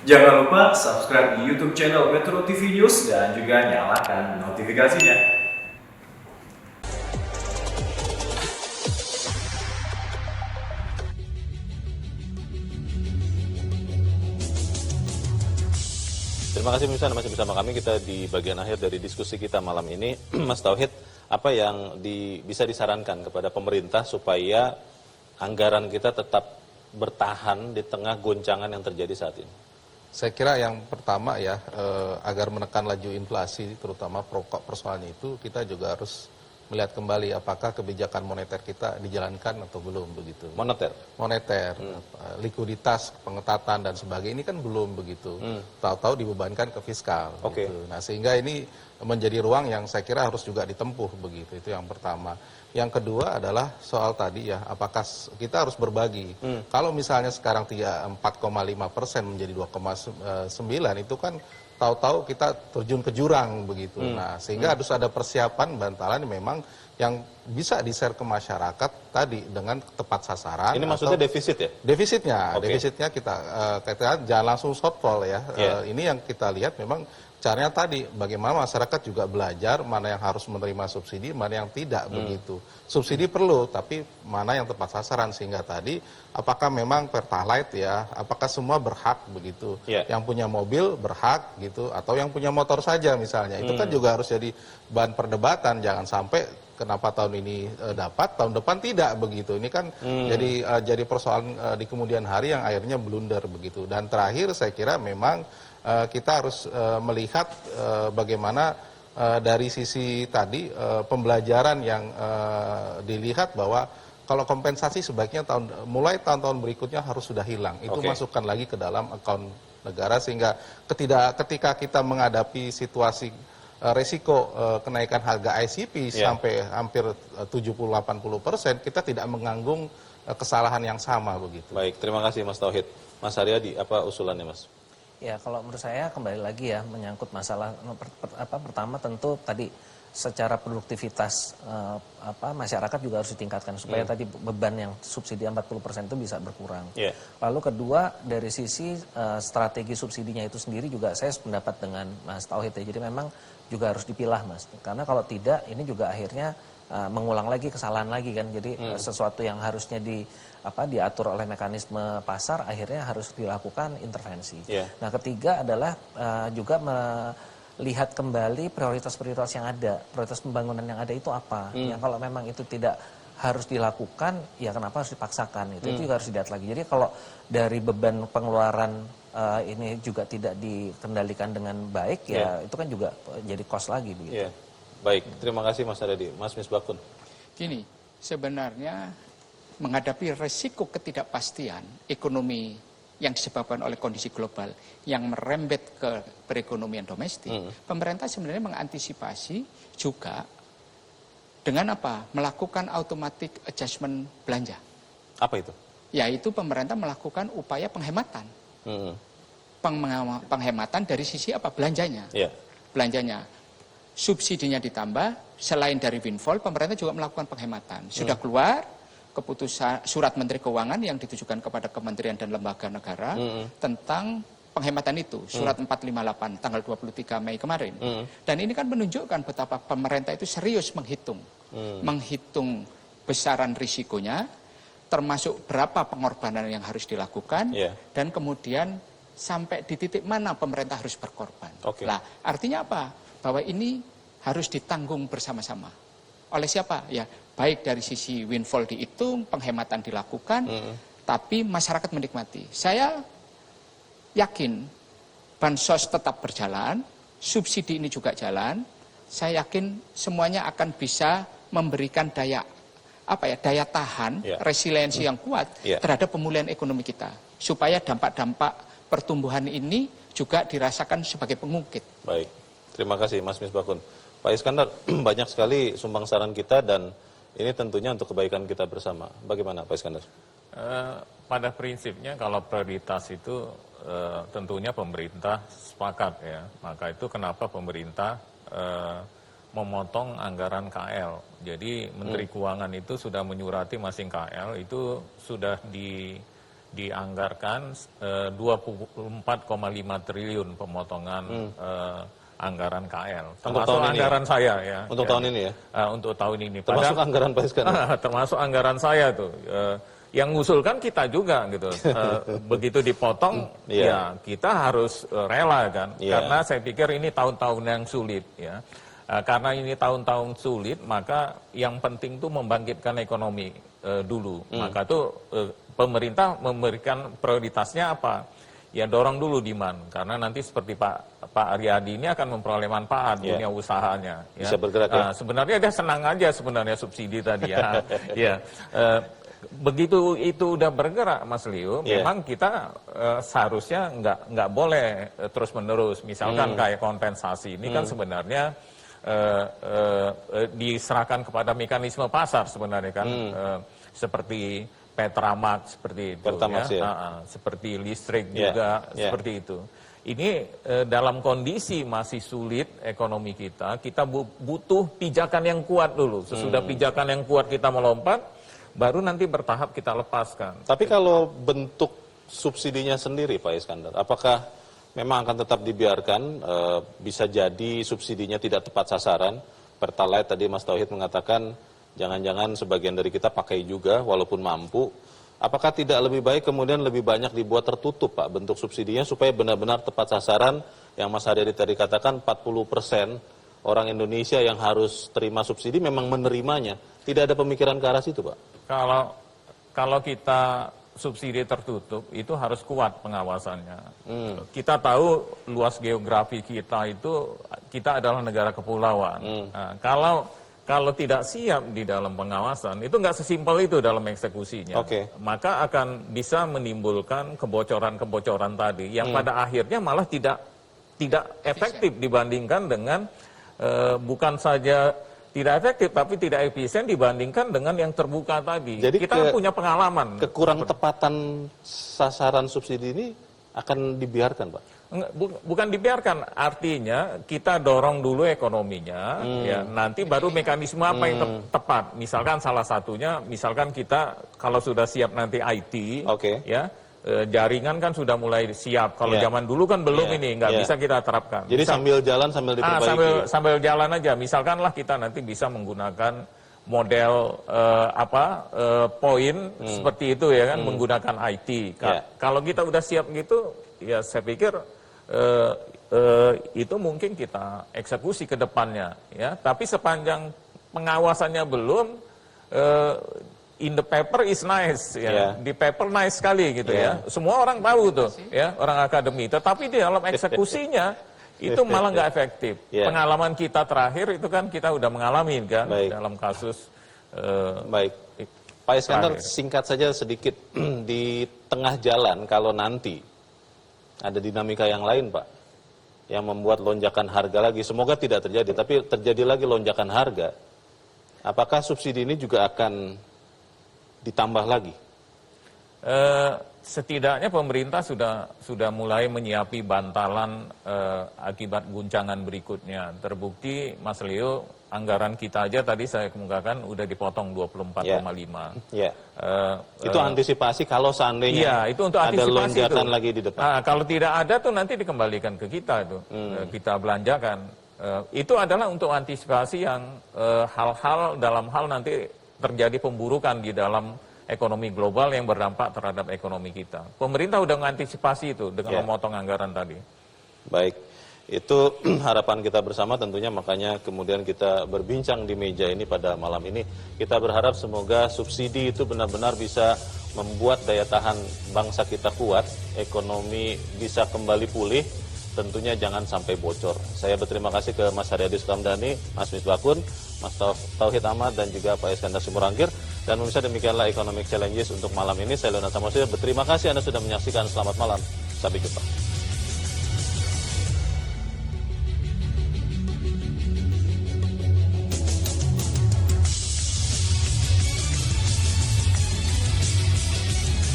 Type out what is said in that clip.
Jangan lupa subscribe di YouTube channel Metro TV News dan juga nyalakan notifikasinya. Terima kasih pemirsa, masih bersama kami. Kita di bagian akhir dari diskusi kita malam ini. Mas Tauhid, apa yang bisa disarankan kepada pemerintah supaya anggaran kita tetap bertahan di tengah goncangan yang terjadi saat ini? Saya kira yang pertama ya, agar menekan laju inflasi, terutama pokok persoalannya itu, kita juga harus melihat kembali apakah kebijakan moneter kita dijalankan atau belum begitu. Moneter, likuiditas, pengetatan dan sebagainya ini kan belum begitu. Tahu-tahu dibebankan ke fiskal. Oke. Gitu. Nah sehingga ini menjadi ruang yang saya kira harus juga ditempuh begitu. Itu yang pertama. Yang kedua adalah soal tadi ya, apakah kita harus berbagi. Kalau misalnya sekarang 4,5% menjadi 2,9 itu kan tahu-tahu kita terjun ke jurang begitu. Nah, sehingga harus ada persiapan bantalan memang yang bisa di-share ke masyarakat tadi dengan tepat sasaran. Ini maksudnya defisit ya? Defisitnya, Okay. Defisitnya kita jangan langsung shortfall ya. Ini yang kita lihat memang caranya tadi bagaimana masyarakat juga belajar mana yang harus menerima subsidi, mana yang tidak begitu. Subsidi perlu, tapi mana yang tepat sasaran sehingga tadi apakah memang Pertalite ya, apakah semua berhak begitu. Yang punya mobil berhak gitu atau yang punya motor saja misalnya. Itu kan juga harus jadi bahan perdebatan, jangan sampai kenapa tahun ini dapat, tahun depan tidak begitu. Ini kan jadi persoalan di kemudian hari yang akhirnya blunder begitu. Dan terakhir saya kira memang kita harus melihat bagaimana dari sisi tadi pembelajaran yang dilihat bahwa kalau kompensasi sebaiknya mulai tahun-tahun berikutnya harus sudah hilang. Itu masukkan lagi ke dalam akun negara sehingga ketika kita menghadapi situasi resiko kenaikan harga ICP sampai hampir 70-80%, kita tidak menganggung kesalahan yang sama begitu. Baik, terima kasih Mas Tauhid. Mas Haryadi, apa usulannya Mas? Ya, kalau menurut saya kembali lagi ya menyangkut masalah pertama tentu tadi secara produktivitas masyarakat juga harus ditingkatkan supaya tadi beban yang subsidi 40% itu bisa berkurang. Lalu kedua dari sisi strategi subsidinya itu sendiri juga saya sependapat dengan Mas Tauhid ya. Jadi memang juga harus dipilah Mas. Karena kalau tidak ini juga akhirnya mengulang lagi kesalahan lagi kan. Jadi sesuatu yang harusnya diatur oleh mekanisme pasar akhirnya harus dilakukan intervensi. Nah, ketiga adalah juga melihat kembali prioritas-prioritas yang ada, prioritas pembangunan yang ada itu apa. Yang kalau memang itu tidak harus dilakukan, ya kenapa harus dipaksakan? Itu juga harus dilihat lagi. Jadi kalau dari beban pengeluaran ini juga tidak dikendalikan dengan baik, ya itu kan juga jadi cost lagi begitu. Baik, terima kasih Mas Haryadi. Mas Misbakun. Gini, sebenarnya menghadapi resiko ketidakpastian ekonomi yang disebabkan oleh kondisi global yang merembet ke perekonomian domestik, pemerintah sebenarnya mengantisipasi juga dengan apa? Melakukan automatic adjustment belanja. Apa itu? Yaitu pemerintah melakukan upaya penghematan. Penghematan dari sisi apa? Belanjanya. Belanjanya. Subsidinya ditambah, selain dari windfall, pemerintah juga melakukan penghematan. Sudah keluar keputusan surat Menteri Keuangan yang ditujukan kepada kementerian dan lembaga negara tentang penghematan itu, surat 458 tanggal 23 Mei kemarin. Dan ini kan menunjukkan betapa pemerintah itu serius menghitung besaran risikonya, termasuk berapa pengorbanan yang harus dilakukan, dan kemudian sampai di titik mana pemerintah harus berkorban. Nah, artinya apa? Bahwa ini harus ditanggung bersama-sama. Oleh siapa? Ya, baik dari sisi windfall dihitung, penghematan dilakukan, tapi masyarakat menikmati. Saya yakin bansos tetap berjalan, subsidi ini juga jalan. Saya yakin semuanya akan bisa memberikan daya tahan, resiliensi yang kuat terhadap pemulihan ekonomi kita, supaya dampak-dampak pertumbuhan ini juga dirasakan sebagai pengungkit. Baik, terima kasih Mas Misbakun. Pak Iskandar, banyak sekali sumbang saran kita dan ini tentunya untuk kebaikan kita bersama. Bagaimana Pak Iskandar? Pada prinsipnya kalau prioritas itu tentunya pemerintah sepakat ya. Maka itu kenapa pemerintah memotong anggaran KL. Jadi Menteri Keuangan itu sudah menyurati masing KL itu sudah dianggarkan 24,5 triliun pemotongan anggaran KL. Termasuk anggaran saya ya. Untuk tahun ini ya? Untuk tahun ini. Termasuk anggaran Pak Iskandar? Termasuk anggaran saya tuh. Yang ngusulkan kita juga gitu. Begitu dipotong, ya kita harus rela kan. Karena saya pikir ini tahun-tahun yang sulit ya. Karena ini tahun-tahun sulit, maka yang penting tuh membangkitkan ekonomi dulu. Maka tuh pemerintah memberikan prioritasnya apa? Ya dorong dulu demand, karena nanti seperti Pak Aryadi ini akan memperoleh manfaat dunia usahanya. Ya. Bisa bergerak ya? Sebenarnya dia senang aja sebenarnya subsidi tadi ya. Ya. Begitu itu udah bergerak Mas Liu, memang kita seharusnya nggak boleh terus menerus. Misalkan kayak kompensasi ini kan sebenarnya diserahkan kepada mekanisme pasar sebenarnya kan, seperti Petramax seperti itu, Pertamax, seperti listrik juga seperti itu. Ini dalam kondisi masih sulit ekonomi kita butuh pijakan yang kuat dulu. Sesudah pijakan yang kuat kita melompat, baru nanti bertahap kita lepaskan. Tapi kalau bentuk subsidinya sendiri Pak Iskandar, apakah memang akan tetap dibiarkan? Bisa jadi subsidinya tidak tepat sasaran. Pertalite tadi Mas Tauhid mengatakan jangan-jangan sebagian dari kita pakai juga walaupun mampu. Apakah tidak lebih baik kemudian lebih banyak dibuat tertutup Pak bentuk subsidinya supaya benar-benar tepat sasaran yang Mas Haryadi tadi katakan 40% orang Indonesia yang harus terima subsidi memang menerimanya. Tidak ada pemikiran ke arah situ Pak? Kalau kita subsidi tertutup itu harus kuat pengawasannya. Kita tahu luas geografi kita itu, kita adalah negara kepulauan. Nah, kalau tidak siap di dalam pengawasan, itu nggak sesimpel itu dalam eksekusinya. Maka akan bisa menimbulkan kebocoran-kebocoran tadi, yang pada akhirnya malah tidak efektif dibandingkan dengan, bukan saja tidak efektif, tapi tidak efisien dibandingkan dengan yang terbuka tadi. Jadi kita punya pengalaman. Kekurang tepatan sasaran subsidi ini akan dibiarkan Pak? Bukan dibiarkan, artinya kita dorong dulu ekonominya, ya nanti baru mekanisme apa yang tepat. Misalkan salah satunya, misalkan kita kalau sudah siap nanti IT, ya jaringan kan sudah mulai siap. Kalau zaman dulu kan belum ini, nggak bisa kita terapkan. Jadi sambil jalan sambil diperbaiki. Sambil jalan aja. Misalkanlah kita nanti bisa menggunakan model poin seperti itu ya kan, menggunakan IT. Kalau kita udah siap gitu, ya saya pikir itu mungkin kita eksekusi ke depannya ya. Tapi sepanjang pengawasannya belum, in the paper is nice ya. Di paper nice sekali gitu ya. Semua orang tahu tuh ya, orang akademi. Tetapi di dalam eksekusinya itu malah nggak efektif. Pengalaman kita terakhir itu kan kita udah mengalami kan dalam kasus. Baik, Pak Iskandar singkat saja sedikit di tengah jalan kalau nanti ada dinamika yang lain Pak, yang membuat lonjakan harga lagi. Semoga tidak terjadi, tapi terjadi lagi lonjakan harga. Apakah subsidi ini juga akan ditambah lagi? Setidaknya pemerintah sudah mulai menyiapi bantalan akibat guncangan berikutnya. Terbukti Mas Leo, anggaran kita aja tadi saya kemukakan udah dipotong 24,5. Itu antisipasi kalau seandainya itu untuk ada lonjakan lagi di depan. Nah, kalau tidak ada tuh nanti dikembalikan ke kita itu, kita belanjakan. Itu adalah untuk antisipasi yang hal-hal dalam hal nanti terjadi pemburukan di dalam ekonomi global yang berdampak terhadap ekonomi kita. Pemerintah udah mengantisipasi itu dengan memotong anggaran tadi. Baik. Itu harapan kita bersama tentunya, makanya kemudian kita berbincang di meja ini pada malam ini. Kita berharap semoga subsidi itu benar-benar bisa membuat daya tahan bangsa kita kuat, ekonomi bisa kembali pulih, tentunya jangan sampai bocor. Saya berterima kasih ke Mas Haryadi Sukamdhani, Mas Misbakun, Mas Tauhid Ahmad, dan juga Pak Iskandar Simorangkir. Dan pemirsa, demikianlah Economic Challenges untuk malam ini. Saya Leonard Samosir, berterima kasih Anda sudah menyaksikan. Selamat malam, sampai jumpa.